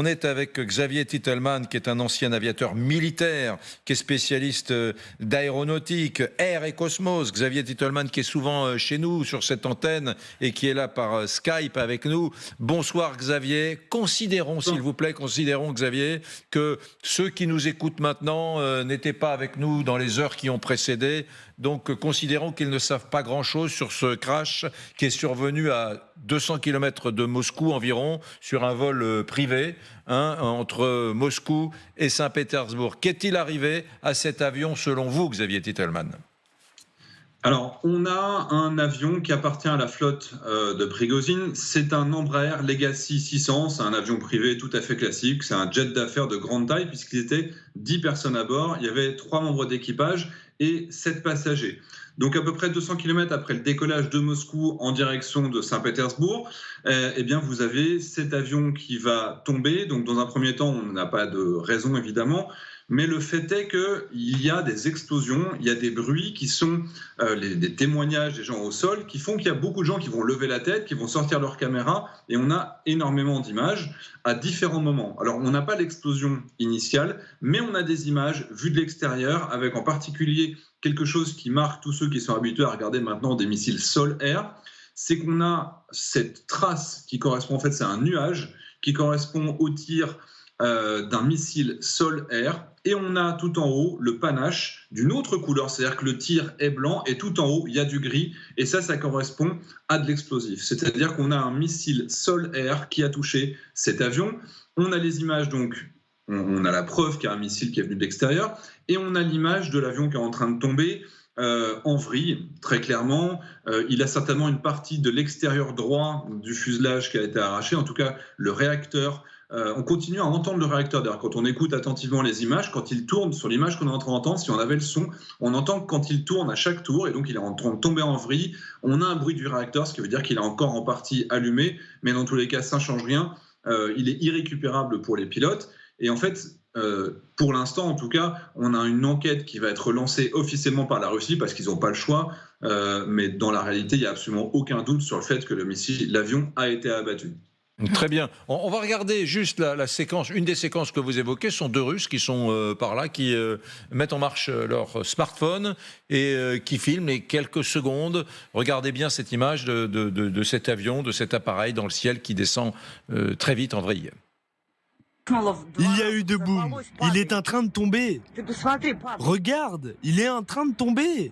On est avec Xavier Titelman, qui est un ancien aviateur militaire, qui est spécialiste d'aéronautique, air et cosmos. Xavier Titelman, qui est souvent chez nous sur cette antenne et qui est là par Skype avec nous. Bonsoir Xavier. Considérons, s'il vous plaît, Xavier, que ceux qui nous écoutent maintenant n'étaient pas avec nous dans les heures qui ont précédé. Donc considérons qu'ils ne savent pas grand-chose sur ce crash qui est survenu à 200 km de Moscou environ, sur un vol privé entre Moscou et Saint-Pétersbourg. Qu'est-il arrivé à cet avion selon vous, Xavier Titelman ? Alors, on a un avion qui appartient à la flotte de Prigozhin. C'est un Embraer Legacy 600. C'est un avion privé tout à fait classique. C'est un jet d'affaires de grande taille puisqu'il était 10 personnes à bord. Il y avait 3 membres d'équipage et 7 passagers. Donc, à peu près 200 km après le décollage de Moscou en direction de Saint-Pétersbourg, eh bien, vous avez cet avion qui va tomber. Donc, dans un premier temps, on n'a pas de raison, évidemment. Mais le fait est qu'il y a des explosions, il y a des bruits qui sont des témoignages des gens au sol qui font qu'il y a beaucoup de gens qui vont lever la tête, qui vont sortir leur caméra et on a énormément d'images à différents moments. Alors on n'a pas l'explosion initiale, mais on a des images vues de l'extérieur avec en particulier quelque chose qui marque tous ceux qui sont habitués à regarder maintenant des missiles sol-air, c'est qu'on a cette trace qui correspond, en fait c'est un nuage qui correspond au tir d'un missile sol-air et on a tout en haut le panache d'une autre couleur, c'est-à-dire que le tir est blanc et tout en haut il y a du gris et ça correspond à de l'explosif, c'est-à-dire qu'on a un missile sol-air qui a touché cet avion. On a les images, donc on a la preuve qu'il y a un missile qui est venu de l'extérieur et on a l'image de l'avion qui est en train de tomber en vrille, très clairement. Il a certainement une partie de l'extérieur droit du fuselage qui a été arrachée, en tout cas le réacteur. On continue à entendre le réacteur. D'ailleurs, quand on écoute attentivement les images, quand il tourne sur l'image qu'on est en train d'entendre, si on avait le son, on entend que quand il tourne à chaque tour, et donc il est en train de tomber en vrille, on a un bruit du réacteur, ce qui veut dire qu'il est encore en partie allumé, mais dans tous les cas, ça ne change rien. Il est irrécupérable pour les pilotes. Et en fait, pour l'instant, en tout cas, on a une enquête qui va être lancée officiellement par la Russie parce qu'ils n'ont pas le choix. Mais dans la réalité, il n'y a absolument aucun doute sur le fait que l'avion a été abattu. Très bien. On va regarder juste la séquence. Une des séquences que vous évoquez sont 2 Russes qui sont par là, qui mettent en marche leur smartphone et qui filment les quelques secondes. Regardez bien cette image de cet avion, de cet appareil dans le ciel qui descend très vite en vrille. Il y a eu 2 booms. Il est en train de tomber. Regarde, il est en train de tomber.